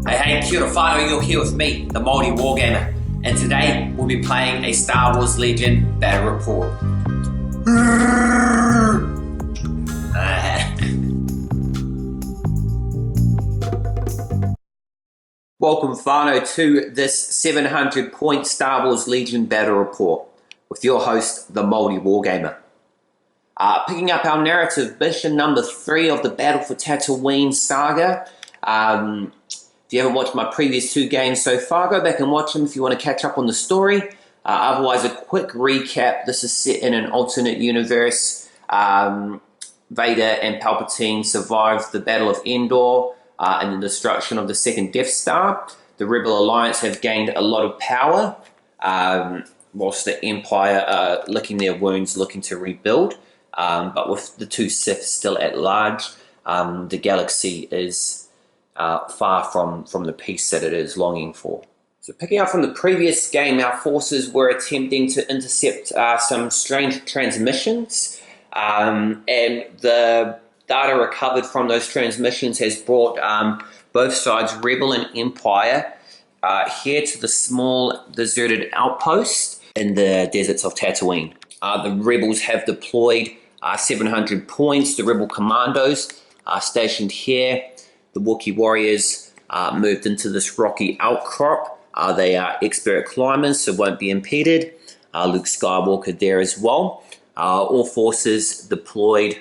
Hey, kia ora whānau, you're here with me, the Māori Wargamer, and today we'll be playing a Star Wars Legend Battle Report. Welcome whānau to this 700 point Star Wars Legend Battle Report with your host, the Māori Wargamer. Picking up our narrative, mission number 3 of the Battle for Tatooine saga. If you haven't watched my previous 2 games so far, go back and watch them if you want to catch up on the story. Otherwise, a quick recap. This is set in an alternate universe. Vader and Palpatine survived the Battle of Endor and the destruction of the second Death Star. The Rebel Alliance have gained a lot of power, whilst the Empire are licking their wounds, looking to rebuild. But with the 2 Sith still at large, the galaxy is far from the peace that it is longing for. So picking up from the previous game, our forces were attempting to intercept some strange transmissions, and the data recovered from those transmissions has brought both sides, Rebel and Empire, here to the small deserted outpost in the deserts of Tatooine. The Rebels have deployed 700 points. The Rebel commandos are stationed here. The Wookiee warriors moved into this rocky outcrop. They are expert climbers, so won't be impeded. Luke Skywalker there as well. All forces deployed,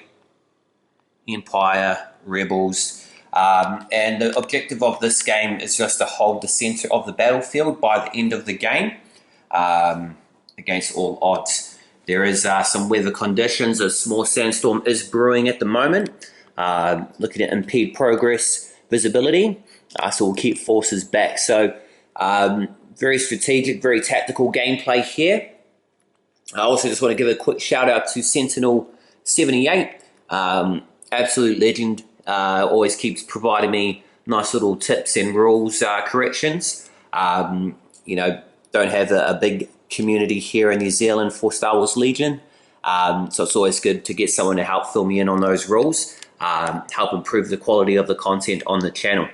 Empire, Rebels. And the objective of this game is just to hold the center of the battlefield by the end of the game, against all odds. There is some weather conditions. A small sandstorm is brewing at the moment. Looking at impede progress visibility, so we'll keep forces back. So very strategic, very tactical gameplay here. I also just want to give a quick shout out to Sentinel 78, absolute legend, always keeps providing me nice little tips and rules corrections. You know, don't have a big community here in New Zealand for Star Wars Legion, so it's always good to get someone to help fill me in on those rules. Help improve the quality of the content on the channel.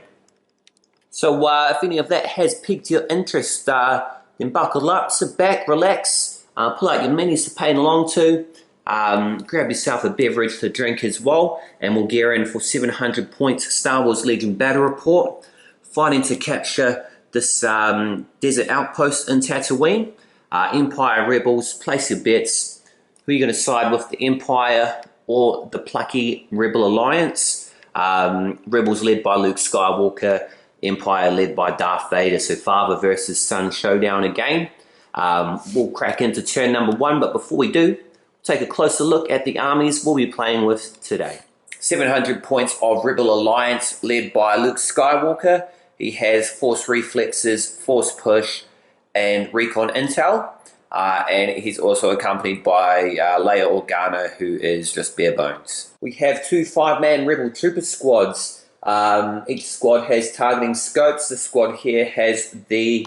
So if any of that has piqued your interest, then buckle up, sit back, relax, pull out your minis to paint along to, grab yourself a beverage to drink as well, and we'll gear in for 700 points Star Wars Legion Battle Report, fighting to capture this desert outpost in Tatooine. Empire, Rebels, place your bets. Who are you going to side with, the Empire or the plucky Rebel Alliance? Rebels led by Luke Skywalker, Empire led by Darth Vader, so father versus son showdown again. We'll crack into turn number 1, but before we do, take a closer look at the armies we'll be playing with today. 700 points of Rebel Alliance led by Luke Skywalker. He has Force Reflexes, Force Push, and Recon Intel. And he's also accompanied by Leia Organa, who is just bare bones. We have 2 5-man Rebel Trooper squads. Each squad has targeting scopes. This squad here has the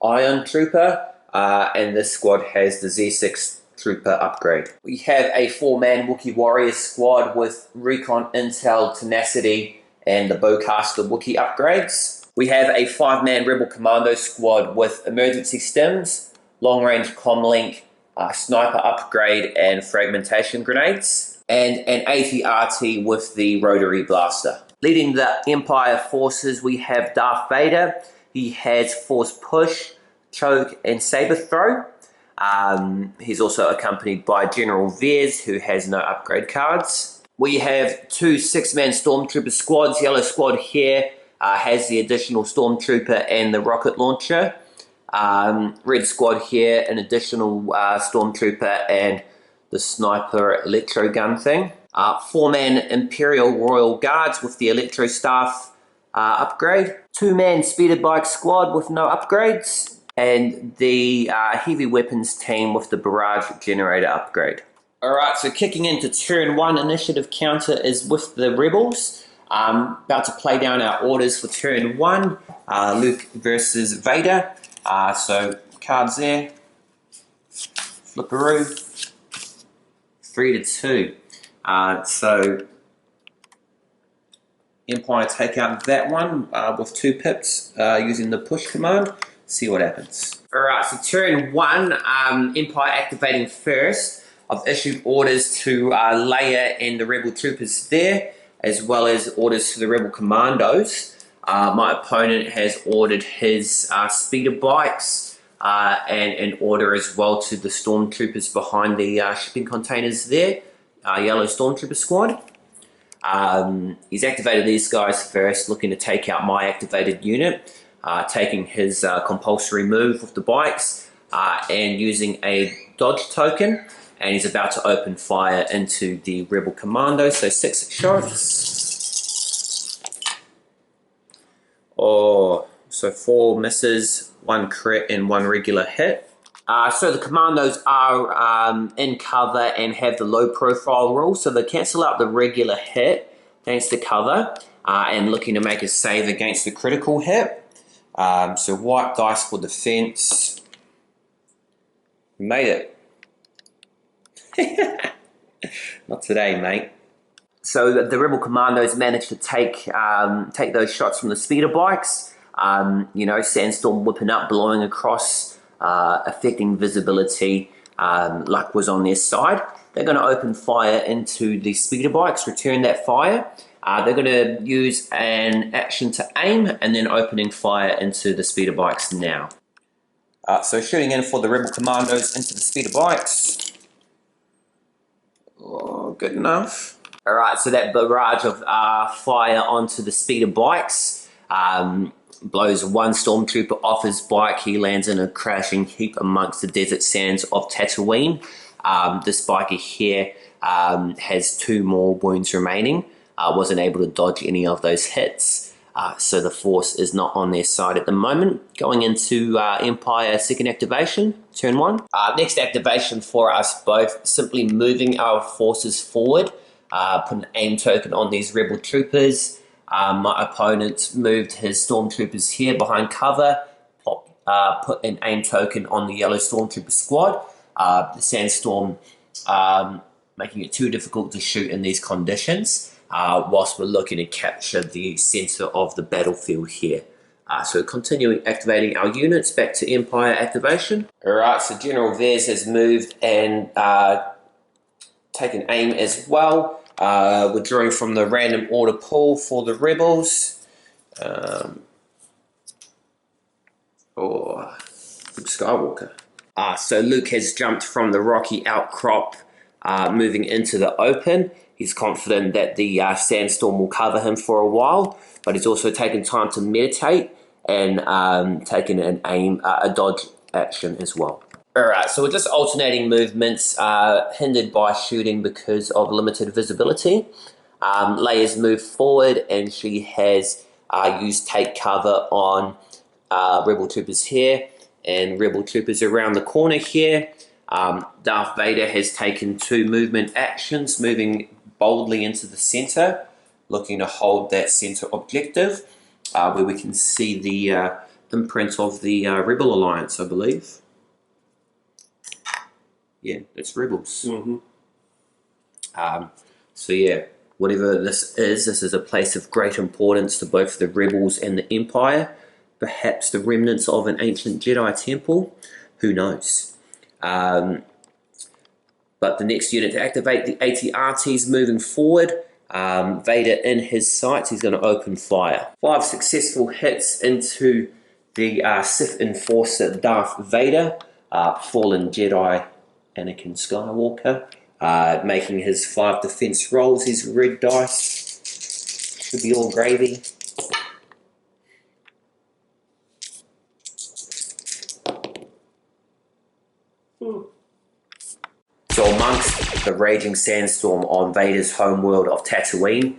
Ion Trooper, and this squad has the Z6 Trooper upgrade. We have a 4-man Wookiee Warrior squad with Recon Intel, Tenacity, and the Bowcaster Wookiee upgrades. We have a 5-man Rebel Commando squad with Emergency Stims, long-range comlink, sniper upgrade, and fragmentation grenades, and an AT-RT with the rotary blaster. Leading the Empire forces, we have Darth Vader. He has Force Push, Choke, and Saber Throw. He's also accompanied by General Veers, who has no upgrade cards. We have 2 6-man Stormtrooper squads. Yellow squad here has the additional Stormtrooper and the rocket launcher. Red squad here, an additional Stormtrooper and the sniper electro gun thing. 4-man Imperial Royal Guards with the Electro Staff upgrade. 2-man Speeder Bike squad with no upgrades. And the Heavy Weapons team with the Barrage Generator upgrade. Alright, so kicking into turn 1, initiative counter is with the Rebels. About to play down our orders for turn 1. Luke versus Vader. So cards there, flipperoo, 3-2. So Empire take out that one with 2 pips using the push command. See what happens. Alright, so turn 1, Empire activating first. I've issued orders to Leia and the Rebel troopers there, as well as orders to the Rebel commandos. My opponent has ordered his speeder bikes and an order as well to the stormtroopers behind the shipping containers there, yellow stormtrooper squad. He's activated these guys first, looking to take out my activated unit, taking his compulsory move with the bikes and using a dodge token, and he's about to open fire into the Rebel Commando, so 6 shots. Oh, so 4 misses, 1 crit and 1 regular hit. So the commandos are in cover and have the low profile rule, so they cancel out the regular hit against the cover and looking to make a save against the critical hit. So white dice for defense. We made it. Not today, mate. So the Rebel Commandos managed to take those shots from the speeder bikes. You know, sandstorm whipping up, blowing across, affecting visibility. Luck was on their side. They're going to open fire into the speeder bikes, return that fire. They're going to use an action to aim and then opening fire into the speeder bikes now. So shooting in for the Rebel Commandos into the speeder bikes. Oh, good enough. Alright, so that barrage of fire onto the speeder bikes blows 1 stormtrooper off his bike. He lands in a crashing heap amongst the desert sands of Tatooine. This biker here has 2 more wounds remaining. Wasn't able to dodge any of those hits. So the force is not on their side at the moment. Going into Empire second activation, turn 1. Next activation for us both, simply moving our forces forward. Put an aim token on these Rebel troopers. My opponent moved his stormtroopers here behind cover. Put an aim token on the yellow stormtrooper squad. The sandstorm making it too difficult to shoot in these conditions. Whilst we're looking to capture the center of the battlefield here. So continuing activating our units back to Empire activation. Alright, so General Vez has moved and taken aim as well. Withdrawing from the random order pool for the rebels. Luke Skywalker. So Luke has jumped from the rocky outcrop, moving into the open. He's confident that the sandstorm will cover him for a while, but he's also taken time to meditate and taken an aim, a dodge action as well. Alright, so we're just alternating movements, hindered by shooting because of limited visibility. Leia's moved forward and she has used take cover on Rebel troopers here and Rebel troopers around the corner here. Darth Vader has taken 2 movement actions, moving boldly into the center, looking to hold that center objective, where we can see the imprint of the Rebel Alliance, I believe. Yeah, it's Rebels. Mm-hmm. So yeah, whatever this is a place of great importance to both the Rebels and the Empire. Perhaps the remnants of an ancient Jedi temple. Who knows? But the next unit to activate the AT-RTs moving forward. Vader in his sights, he's going to open fire. 5 successful hits into the Sith Enforcer Darth Vader, fallen Jedi Anakin Skywalker, making his 5 defense rolls, his red dice. Should be all gravy. So amongst the raging sandstorm on Vader's homeworld of Tatooine,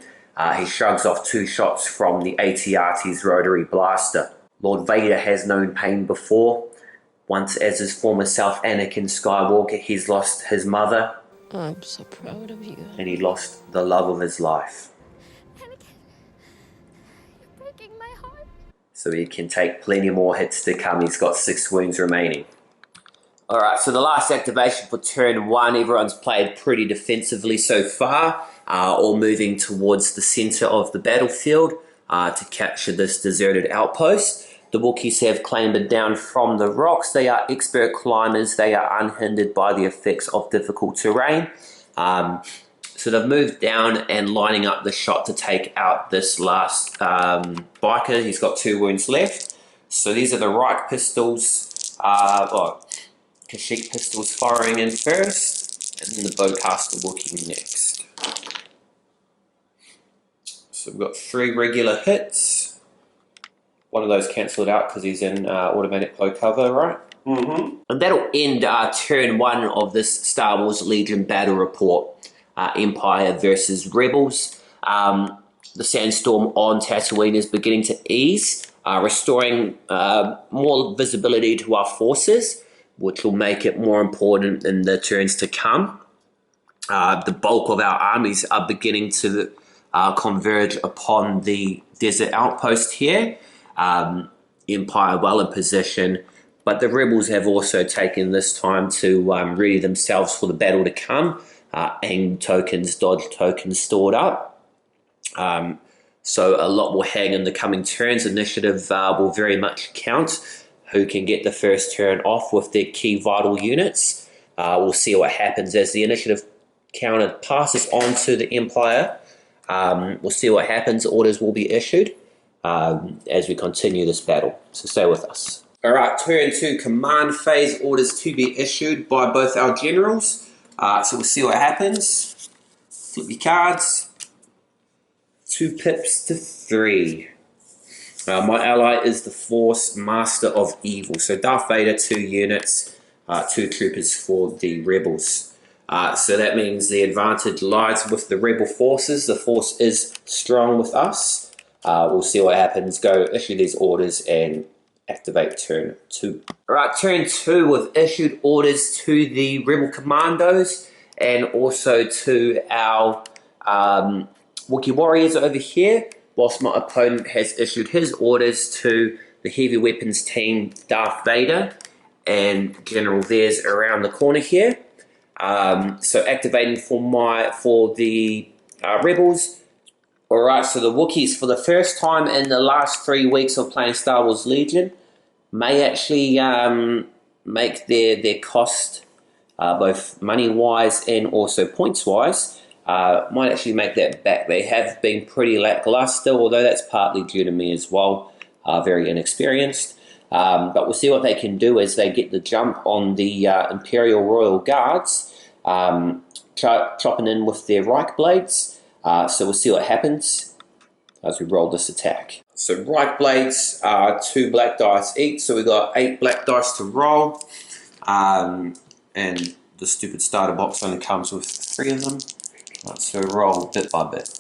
he shrugs off 2 shots from the AT-RT's rotary blaster. Lord Vader has known pain before. Once as his former self, Anakin Skywalker, he's lost his mother. I'm so proud of you. And he lost the love of his life. Anakin, you're breaking my heart. So he can take plenty more hits to come. He's got 6 wounds remaining. Alright, so the last activation for turn 1, everyone's played pretty defensively so far. all moving towards the center of the battlefield to capture this deserted outpost. The Wookiees have clambered down from the rocks. They are expert climbers. They are unhindered by the effects of difficult terrain. So they've moved down and lining up the shot to take out this last biker. He's got 2 wounds left. So these are the Reich pistols, Kashyyyk pistols firing in first, and then the bowcaster Wookiee next. So we've got 3 regular hits. One of those cancelled out because he's in automatic bow cover, right? Mm-hmm. And that'll end turn 1 of this Star Wars Legion battle report. Empire versus Rebels. The sandstorm on Tatooine is beginning to ease, restoring more visibility to our forces, which will make it more important in the turns to come. The bulk of our armies are beginning to converge upon the desert outpost here. Empire well in position, but the Rebels have also taken this time to ready themselves for the battle to come. AIM tokens, dodge tokens stored up. So a lot will hang in the coming turns. Initiative will very much count. Who can get the first turn off with their key vital units. We'll see what happens as the initiative counter passes on to the Empire. We'll see what happens. Orders will be issued as we continue this battle. So stay with us. Alright, turn 2 command phase. Orders to be issued by both our generals. So we'll see what happens. Flip your cards. 2 pips to 3. My ally is the Force Master of Evil. So Darth Vader, 2 units, 2 troopers for the Rebels. So that means the advantage lies with the Rebel forces. The Force is strong with us. We'll see what happens. Go issue these orders and activate turn 2. Alright, turn 2 with issued orders to the Rebel Commandos and also to our Wookiee Warriors over here, whilst my opponent has issued his orders to the Heavy Weapons team, Darth Vader, and General Veers around the corner here. So activating for the Rebels. Alright, so the Wookiees, for the first time in the last 3 weeks of playing Star Wars Legion, may actually make their cost, both money-wise and also points-wise, might actually make that back. They have been pretty lackluster, although that's partly due to me as well, very inexperienced. But we'll see what they can do as they get the jump on the Imperial Royal Guards, chopping in with their Reich Blades. So we'll see what happens as we roll this attack. So Reich Blades are 2 black dice each, so we've got 8 black dice to roll. And the stupid starter box only comes with 3 of them. Right, so roll bit by bit.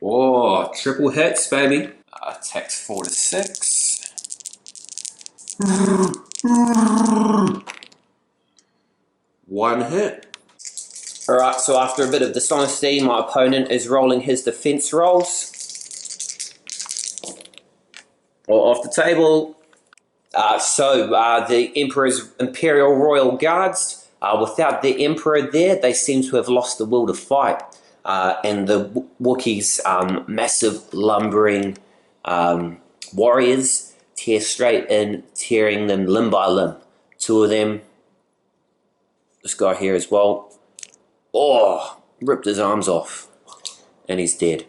Oh, triple hits, baby. Attacks 4 to 6. 1 hit. Alright, so after a bit of dishonesty, my opponent is rolling his defense rolls. All off the table. The Emperor's Imperial Royal Guards, without the Emperor there, they seem to have lost the will to fight. And the Wookiees' massive lumbering warriors tear straight in, tearing them limb by limb. 2 of them, this guy here as well. Oh, ripped his arms off, and he's dead.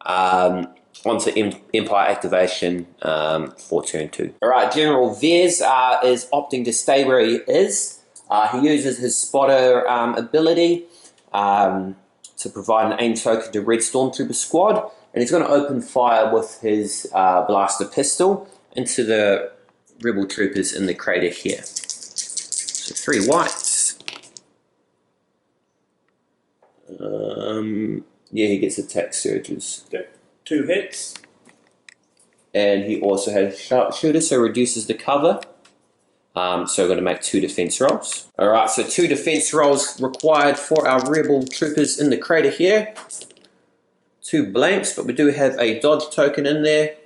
Onto Empire activation for turn 2. Alright, General Veers is opting to stay where he is. He uses his spotter ability to provide an aim token to Red Stormtrooper squad, and he's going to open fire with his blaster pistol into the Rebel troopers in the crater here. So 3 whites. Yeah, he gets attack surges. Okay. 2 hits. And he also has sharpshooter, so reduces the cover. So we're going to make 2 defense rolls. Alright, so 2 defense rolls required for our Rebel troopers in the crater here. 2 blanks, but we do have a dodge token in there.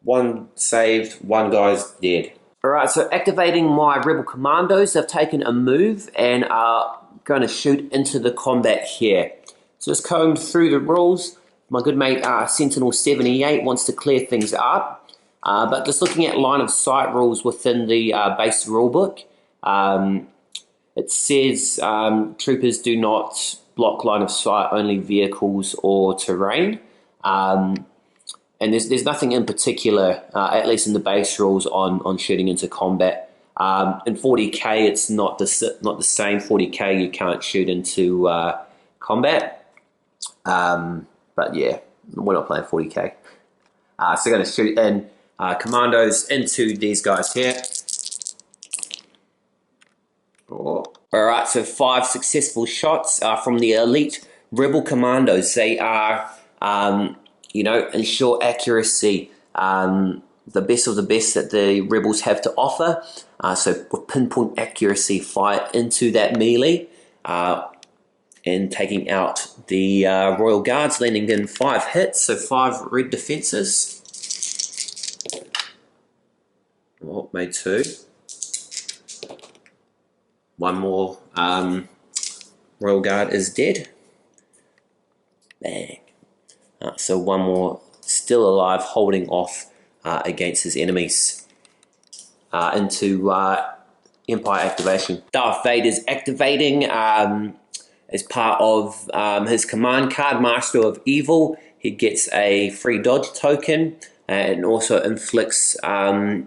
1 saved, 1 guy's dead. Alright, so activating my Rebel Commandos, they've taken a move and are going to shoot into the combat here. So just combed through the rules. My good mate Sentinel78 wants to clear things up. But just looking at line of sight rules within the base rulebook, it says troopers do not block line of sight, only vehicles or terrain. And there's nothing in particular, at least in the base rules, on shooting into combat. In 40k, it's not the same. 40k, you can't shoot into combat. But yeah, we're not playing 40k. So we're going to shoot in commandos into these guys here. Alright, so 5 successful shots from the elite rebel commandos. They are, ensure accuracy, the best of the best that the rebels have to offer. So with pinpoint accuracy, fire into that melee and taking out the Royal Guards, landing in 5 hits, so 5 red defenses. Oh, made 2. One more Royal Guard is dead. Bang. So one more still alive, holding off against his enemies into Empire activation. Darth Vader's activating as part of his command card, Master of Evil. He gets a free dodge token and also inflicts 3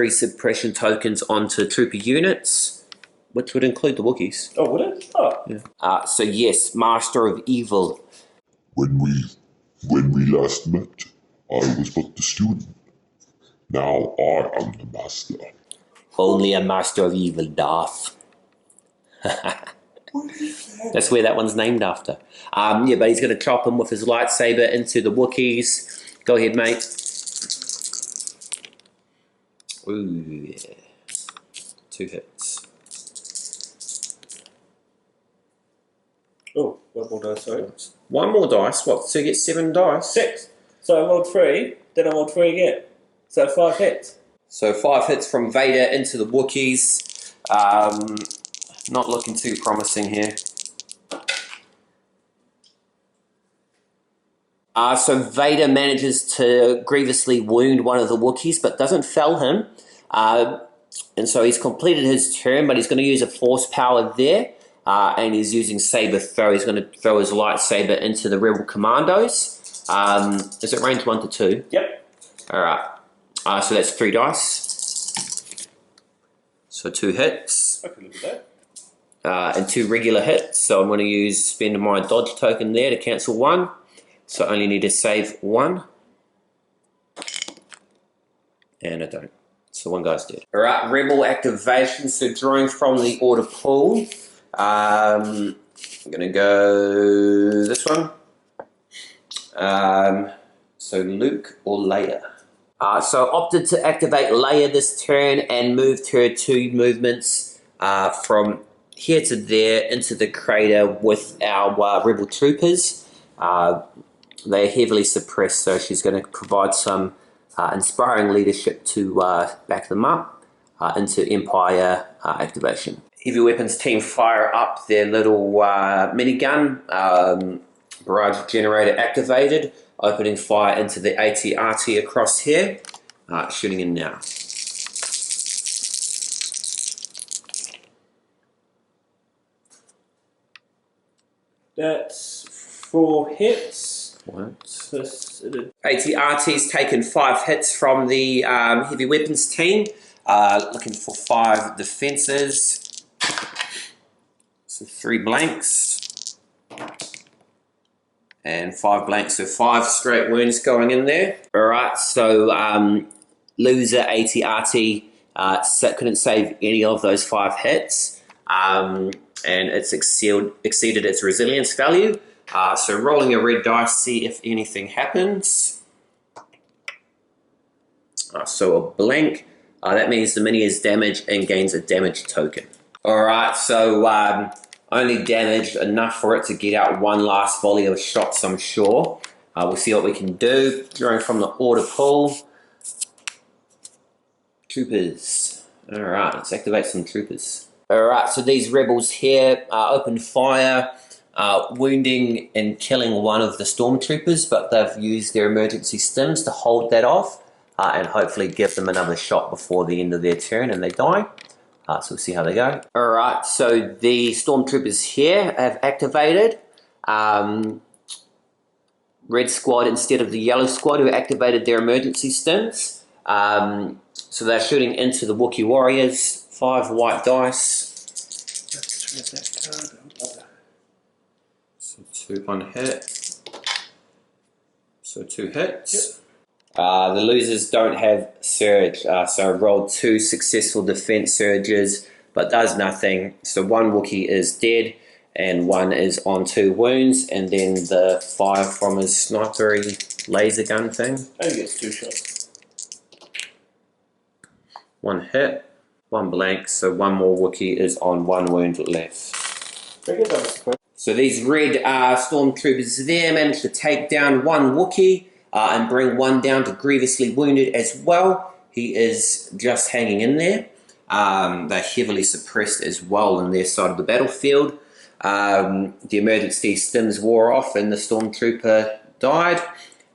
suppression tokens onto trooper units, which would include the Wookiees. Oh, would it? Oh. Yeah. So yes, Master of Evil. When we last met, I was but the student. Now I am the master. Only a Master of Evil, Darth. That's where that one's named after. Yeah, but he's going to chop him with his lightsaber into the Wookiees. Go ahead, mate. Ooh, yeah. 2 hits. Oh, one more dice, sorry. 1 more dice, what? So you get 7 dice? 6. So I rolled 3, then I rolled 3 again. So 5 hits. So 5 hits from Vader into the Wookiees. Not looking too promising here. So Vader manages to grievously wound one of the Wookiees, but doesn't fell him. And so he's completed his turn, but he's going to use a force power there. And he's using saber throw. He's going to throw his lightsaber into the rebel commandos. Is it range 1 to 2? Yep. Alright. So that's 3 dice. So 2 hits. I can look at that. And 2 regular hits. So I'm going to spend my dodge token there to cancel 1. So I only need to save 1. And I don't. So 1 guy's dead. Alright, rebel activation. So drawing from the order pool. I'm going to go this one. So Luke or Leia. So opted to activate Leia this turn and moved her 2 movements from here to there into the crater with our rebel troopers. They're heavily suppressed, so she's going to provide some inspiring leadership to back them up into Empire activation. Heavy weapons team fire up their little minigun. Barrage generator activated, opening fire into the AT-RT across here. Shooting in now. That's 4 hits. What? AT-RT's taken 5 hits from the heavy weapons team. Looking for 5 defenses. So 3 blanks. And 5 blanks, so 5 straight wounds going in there. Alright, so loser AT-RT couldn't save any of those 5 hits. And it's exceeded its resilience value. So rolling a red dice, see if anything happens. So a blank. That means the mini is damaged and gains a damage token. Alright, so only damaged enough for it to get out 1 last volley of shots, I'm sure. We'll see what we can do. Drawing from the order pool. Troopers. Alright, let's activate some troopers. Alright, so these rebels here opened fire, wounding and killing one of the stormtroopers, but they've used their emergency stims to hold that off and hopefully give them another shot before the end of their turn and they die. So we'll see how they go. Alright, so the stormtroopers here have activated. Red squad instead of the yellow squad who activated their emergency stims. So they're shooting into the Wookiee warriors. 5 white dice. So 2 on hit. So 2 hits. Yep. The losers don't have surge, so I rolled 2 successful defense surges, but does nothing. So 1 Wookiee is dead, and 1 is on 2 wounds, and then the fire from his snipery laser gun thing. Only gets 2 shots. 1 hit, 1 blank, so 1 more Wookiee is on 1 wound left. So these red stormtroopers there managed to take down 1 Wookiee and bring 1 down to grievously wounded as well. He is just hanging in there. They're heavily suppressed as well on their side of the battlefield. The emergency stims wore off and the stormtrooper died.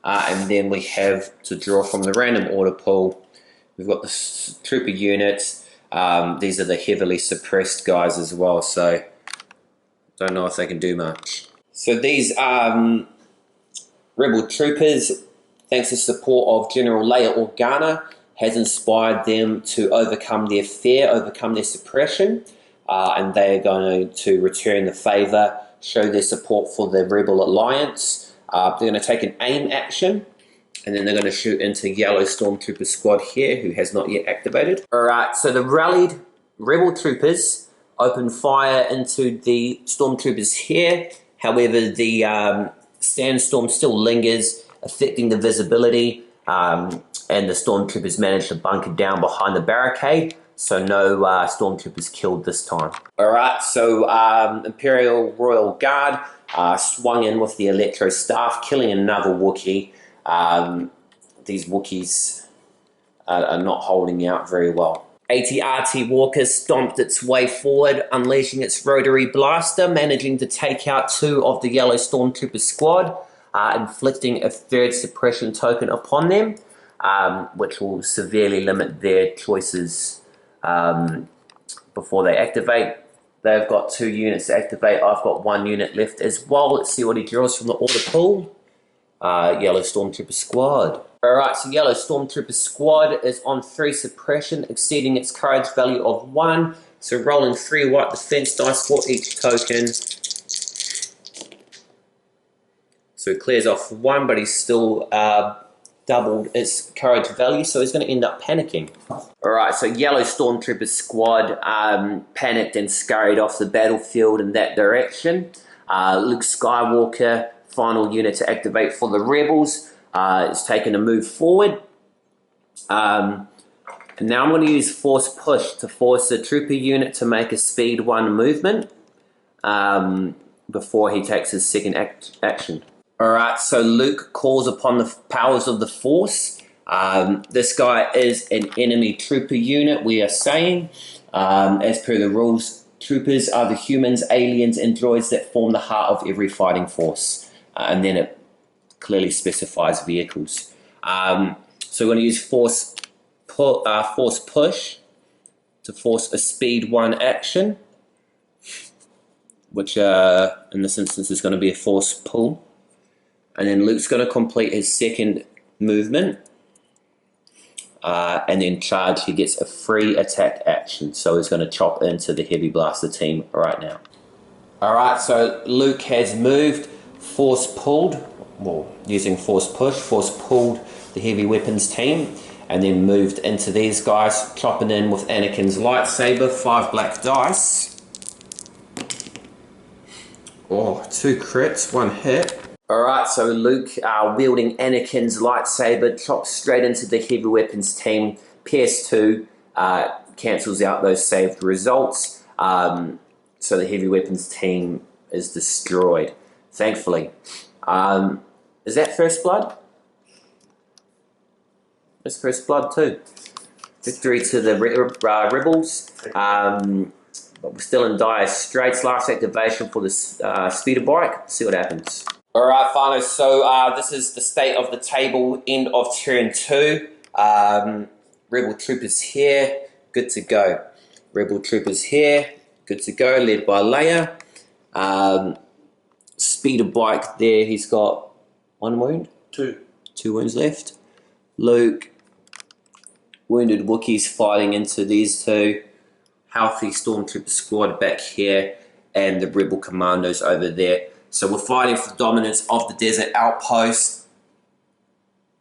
And then we have to draw from the random order pool. We've got the trooper units. These are the heavily suppressed guys as well, so don't know if they can do much. So these rebel troopers, thanks to support of General Leia Organa, has inspired them to overcome their fear, overcome their suppression, and they are going to return the favour, show their support for the Rebel Alliance. They're going to take an aim action, and then they're going to shoot into Yellow Stormtrooper squad here, who has not yet activated. Alright, so the rallied Rebel troopers open fire into the Stormtroopers here. However, the sandstorm still lingers, affecting the visibility, and the Stormtroopers managed to bunker down behind the barricade, so no Stormtroopers killed this time. Alright, so Imperial Royal Guard swung in with the Electro Staff, killing another Wookiee. These Wookiees are not holding out very well. AT-RT Walker stomped its way forward, unleashing its rotary blaster, managing to take out 2 of the Yellow Stormtrooper squad, inflicting a 3rd suppression token upon them, which will severely limit their choices before they activate. They've got 2 units to activate. I've got 1 unit left as well. Let's see what he draws from the order pool. Yellow Stormtrooper squad. Alright, so Yellow Stormtrooper squad is on 3 suppression, exceeding its courage value of 1. So rolling 3 white defense dice for each token. So it clears off 1, but he's still doubled its courage value, so he's going to end up panicking. Alright, so Yellow Stormtrooper squad panicked and scurried off the battlefield in that direction. Luke Skywalker, final unit to activate for the Rebels, is taking a move forward. And now I'm going to use Force Push to force the trooper unit to make a Speed 1 movement before he takes his second action. Alright, so Luke calls upon the powers of the Force. This guy is an enemy trooper unit, we are saying. As per the rules, troopers are the humans, aliens, and droids that form the heart of every fighting force. And then it clearly specifies vehicles. So we're going to use Force Push to force a Speed 1 action, which in this instance is going to be a Force Pull. And then Luke's going to complete his second movement, and then charge. He gets a free attack action, so he's going to chop into the Heavy Blaster team right now. Alright, so Luke has moved, Force pulled, well, using Force Push, Force pulled the Heavy Weapons team, and then moved into these guys, chopping in with Anakin's lightsaber, 5 black dice. Oh, 2 crits, 1 hit. Alright, so Luke, wielding Anakin's lightsaber, chops straight into the Heavy Weapons team. PS2 cancels out those saved results. So the Heavy Weapons team is destroyed, thankfully. Is that First Blood? It's First Blood too. Victory to the Rebels. But we're still in dire straits. Last activation for this speeder bike. See what happens. Alright, whānau, so this is the state of the table, end of turn 2. Rebel troopers here, good to go. Rebel troopers here, good to go, led by Leia. Speeder bike there, he's got 1 wound? 2. 2 wounds left. Luke, wounded Wookiees fighting into these 2. Healthy Stormtrooper squad back here, and the Rebel Commandos over there. So we're fighting for dominance of the desert outpost.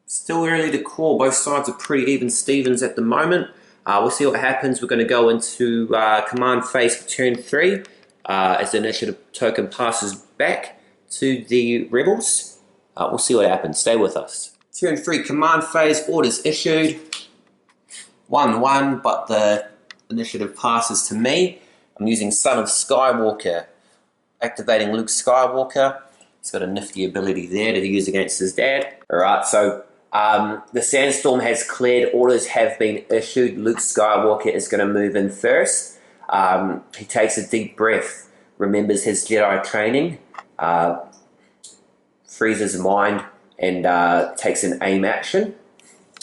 Still early to call. Both sides are pretty even Stevens at the moment. We'll see what happens. We're going to go into command phase for turn 3 as the initiative token passes back to the rebels. We'll see what happens. Stay with us. Turn 3 command phase. Orders issued. 1-1, but the initiative passes to me. I'm using Son of Skywalker. Activating Luke Skywalker. He's got a nifty ability there to use against his dad. Alright, so the sandstorm has cleared. Orders have been issued. Luke Skywalker is going to move in first. He takes a deep breath, remembers his Jedi training, frees his mind, and takes an aim action.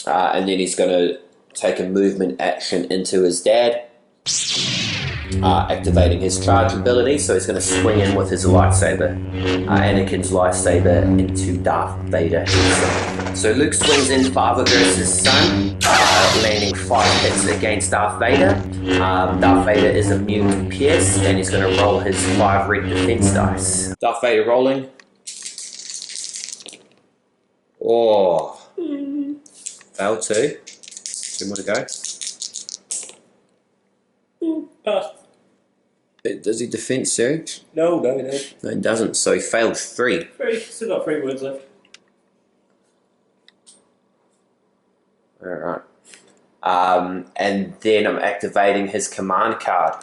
And then he's going to take a movement action into his dad. Activating his charge ability, so he's going to swing in with his lightsaber, Anakin's lightsaber, into Darth Vader. So Luke swings in, father versus son, landing 5 hits against Darth Vader. Darth Vader is immune to pierce, and he's going to roll his 5 red defense dice. Darth Vader rolling. Oh, failed 2. 2 more to go. Pass. Does he defense surge? No. No, he doesn't. So he failed 3. 3. Still got 3 words left. Alright. And then I'm activating his command card.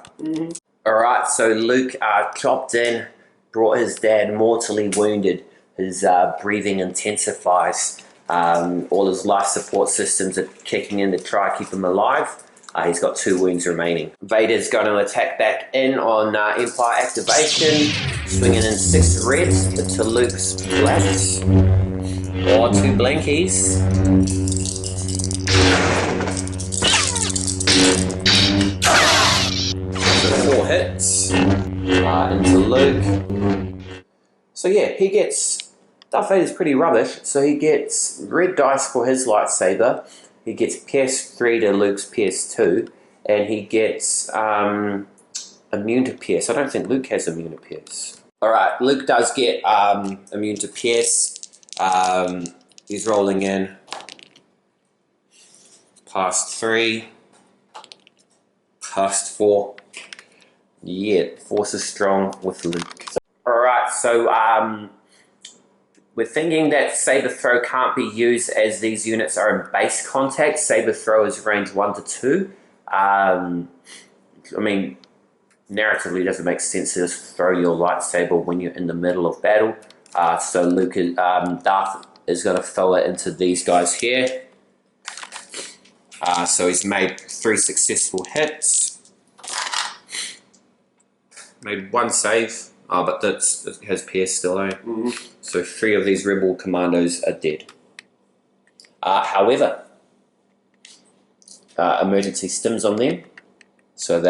Alright, so Luke chopped in, brought his dad mortally wounded. His breathing intensifies. All his life support systems are kicking in to try to keep him alive. He's got 2 wounds remaining. Vader's going to attack back in on Empire activation, swinging in 6 reds to Luke's blacks. Or 2 blankies. So 4 hits into Luke. So yeah, he gets... Darth Vader's pretty rubbish, so he gets red dice for his lightsaber. He gets PS3 to Luke's PS2, and he gets immune to PS. I don't think Luke has immune to PS. Alright, Luke does get immune to PS. He's rolling in. Past 3. Past 4. Yeah, Force is strong with Luke. Alright, so we're thinking that Saber Throw can't be used as these units are in base contact. Saber Throw is range 1 to 2. I mean, narratively it doesn't make sense to just throw your lightsaber when you're in the middle of battle. So Darth is going to throw it into these guys here. So he's made 3 successful hits. Made 1 save. But that has PS still, eh? So 3 of these rebel commandos are dead. However, emergency stims on them. So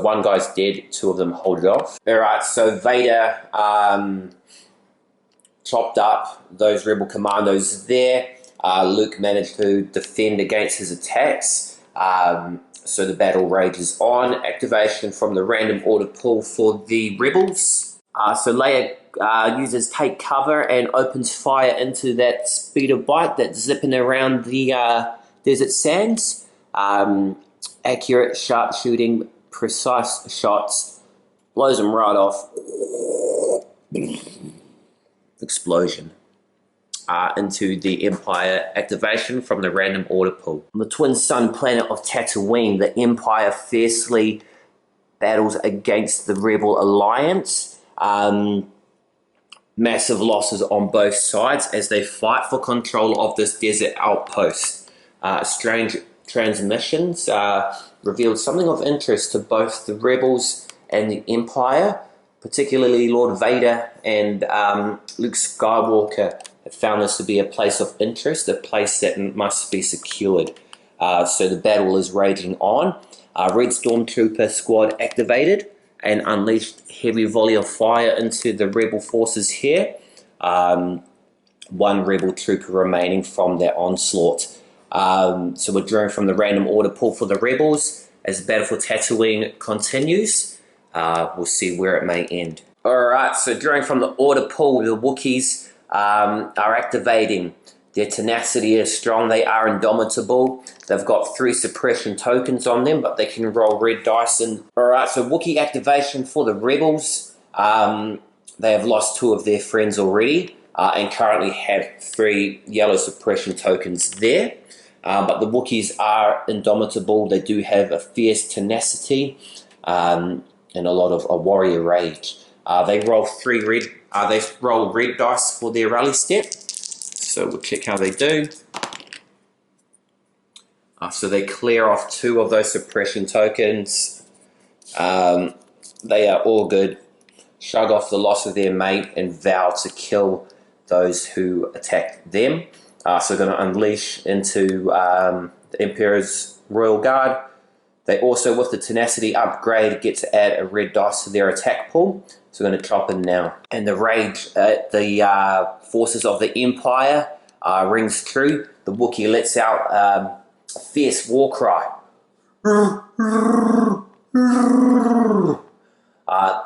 1 guy's dead, 2 of them hold it off. Alright, so Vader chopped up those rebel commandos there. Luke managed to defend against his attacks. So the battle rages on. Activation from the random order pool for the rebels. So Leia uses take cover and opens fire into that speeder bike that's zipping around the desert sands. Accurate sharpshooting, precise shots, blows him right off. Explosion. Into the Empire activation from the random order pool. On the twin sun planet of Tatooine, the Empire fiercely battles against the Rebel Alliance. Massive losses on both sides as they fight for control of this desert outpost. Strange transmissions revealed something of interest to both the Rebels and the Empire, particularly Lord Vader and Luke Skywalker have found this to be a place of interest, a place that must be secured. So the battle is raging on. Red Stormtrooper squad activated and unleashed heavy volley of fire into the Rebel forces here. One Rebel trooper remaining from their onslaught. So we're drawing from the random order pool for the Rebels. As Battle for Tatooine continues, we'll see where it may end. Alright, so drawing from the order pool, the Wookiees are activating. Their tenacity is strong, they are indomitable. They've got 3 suppression tokens on them, but they can roll red dice. Alright, so Wookiee activation for the Rebels. They have lost 2 of their friends already, and currently have 3 yellow suppression tokens there. But the Wookiees are indomitable. They do have a fierce tenacity and a lot of a warrior rage. They roll red dice for their rally step. So we'll check how they do. So they clear off 2 of those suppression tokens. They are all good. Shrug off the loss of their mate and vow to kill those who attacked them. So they're going to unleash into the Emperor's Royal Guard. They also, with the tenacity upgrade, get to add a red dice to their attack pool. So we're going to chop in now. And the rage at the forces of the Empire rings true. The Wookiee lets out a fierce war cry.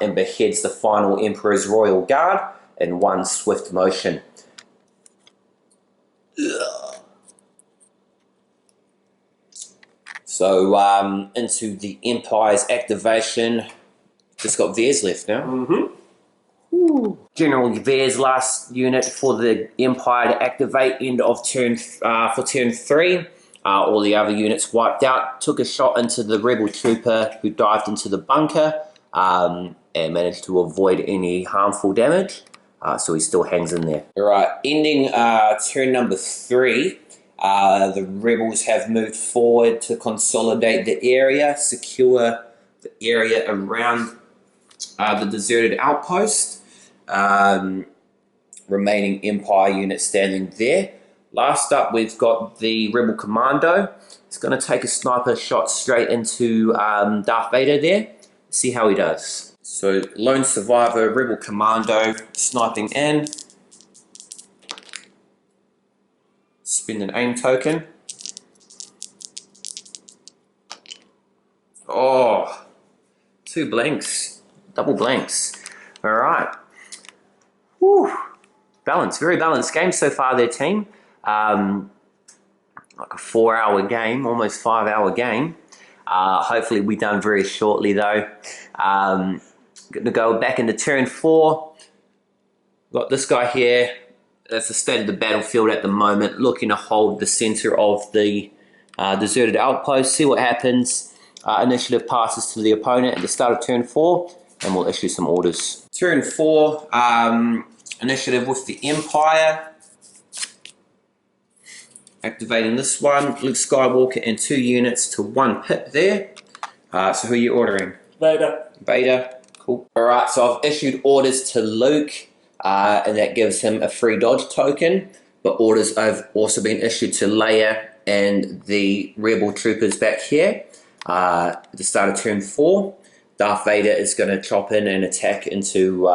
And beheads the final Emperor's Royal Guard in one swift motion. So into the Empire's activation. Just got Veer's left now. General Veer's last unit for the Empire to activate end of turn for turn 3. All the other units wiped out. Took a shot into the Rebel trooper who dived into the bunker and managed to avoid any harmful damage. So he still hangs in there. Alright, ending turn number 3. The Rebels have moved forward to consolidate the area, secure the area around the deserted outpost. Remaining Empire units standing there. Last up, we've got the Rebel Commando. He's going to take a sniper shot straight into Darth Vader there. See how he does. So, Lone Survivor, Rebel Commando, sniping in. Spend an aim token. Oh, 2 blanks. Double blanks. Alright. Whew. Balanced. Very balanced game so far, their team. Like a 4-hour game, almost 5-hour game. Hopefully we done very shortly though. Going to go back into turn 4. Got this guy here. That's the state of the battlefield at the moment. Looking to hold the center of the deserted outpost. See what happens. Initiative passes to the opponent at the start of turn 4. And we'll issue some orders. Turn 4. Initiative with the Empire. Activating this one. Luke Skywalker and 2 units to 1 pit there. So who are you ordering? Vader. Vader. Cool. Alright, so I've issued orders to Luke. And that gives him a free dodge token. But orders have also been issued to Leia and the Rebel troopers back here. At the start of turn 4. Darth Vader is going to chop in and attack into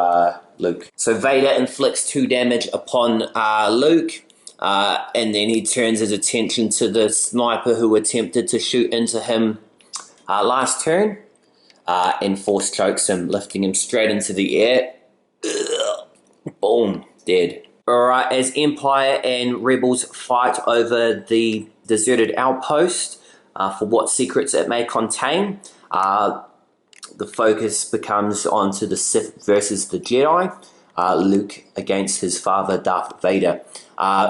Luke. So Vader inflicts 2 damage upon Luke. And then he turns his attention to the sniper who attempted to shoot into him last turn. And force chokes him, lifting him straight into the air. Boom, dead. Alright, as Empire and Rebels fight over the deserted outpost for what secrets it may contain, the focus becomes onto the Sith versus the Jedi. Luke against his father, Darth Vader.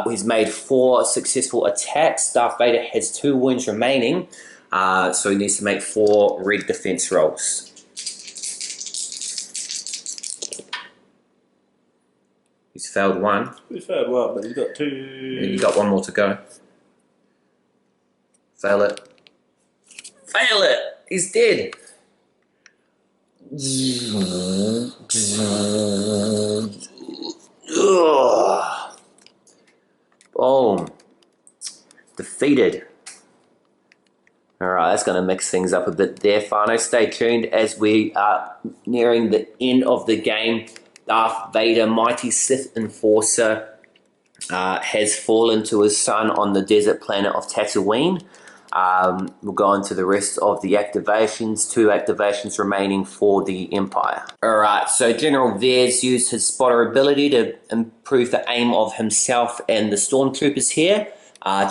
He's made 4 successful attacks. Darth Vader has 2 wounds remaining, so he needs to make 4 red defense rolls. He's failed 1. He's failed 1, but he's got 2. And you got 1 more to go. Fail it. Fail it! He's dead! Ugh. Boom. Defeated. Alright, that's going to mix things up a bit there, whānau. Stay tuned as we are nearing the end of the game. Darth Vader, mighty Sith enforcer, has fallen to his son on the desert planet of Tatooine. We'll go into the rest of the activations. 2 activations remaining for the Empire. Alright, so General Veers used his spotter ability to improve the aim of himself and the stormtroopers here.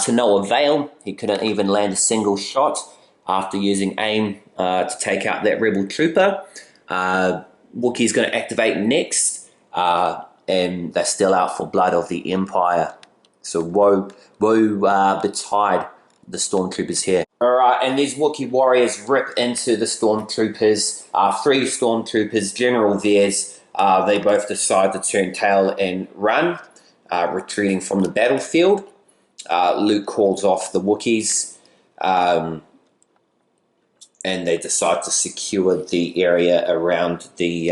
To no avail. He couldn't even land a single shot after using aim to take out that rebel trooper. Wookiee's going to activate next, and they're still out for blood of the Empire. So woe betide the stormtroopers here. Alright, and these Wookiee warriors rip into the stormtroopers. 3 stormtroopers, General Veers, they both decide to turn tail and run, retreating from the battlefield. Luke calls off the Wookiees, and they decide to secure the area around the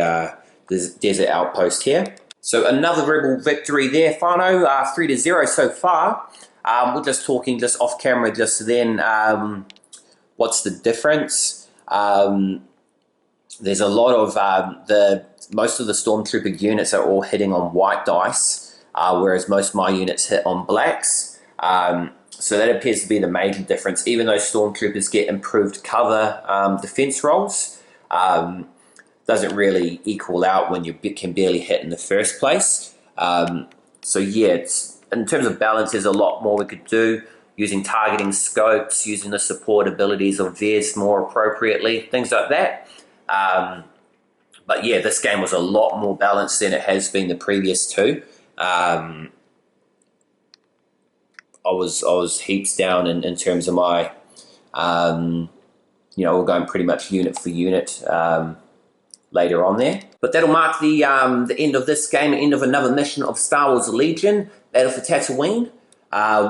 desert outpost here. So another rebel victory there, whānau, 3-0 so far. We're just talking just off camera just then. What's the difference? There's a lot of most of the stormtrooper units are all hitting on white dice, whereas most of my units hit on blacks. So that appears to be the major difference. Even though stormtroopers get improved cover defense rolls, doesn't really equal out when you can barely hit in the first place. So yeah, in terms of balance, there's a lot more we could do, using targeting scopes, using the support abilities of Veers more appropriately, things like that. But yeah, this game was a lot more balanced than it has been the previous 2. I was heaps down in terms of my, we're going pretty much unit for unit later on there. But that'll mark the end of this game, end of another mission of Star Wars Legion, Battle for Tatooine.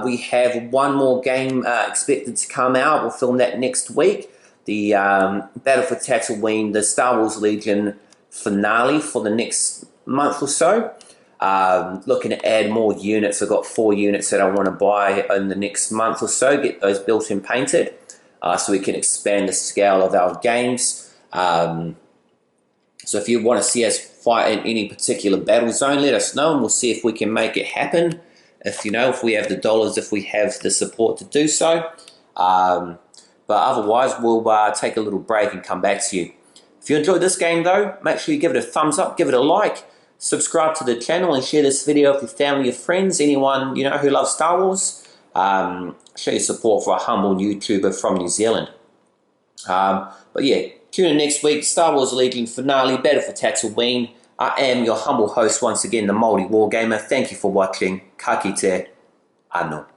We have one more game expected to come out. We'll film that next week. The Battle for Tatooine, the Star Wars Legion finale for the next month or so. Looking to add more units. I've got 4 units that I want to buy in the next month or so, get those built and painted, so we can expand the scale of our games. So if you want to see us fight in any particular battle zone, let us know and we'll see if we can make it happen. If we have the dollars, if we have the support to do so. But otherwise, we'll take a little break and come back to you. If you enjoyed this game though, make sure you give it a thumbs up, give it a like, subscribe to the channel and share this video with your family, your friends, anyone who loves Star Wars. Show your support for a humble YouTuber from New Zealand. But yeah, tune in next week, Star Wars Legion finale, Battle for Tatooine. I am your humble host once again, the Māori Wargamer. Thank you for watching. Ka kite, anō.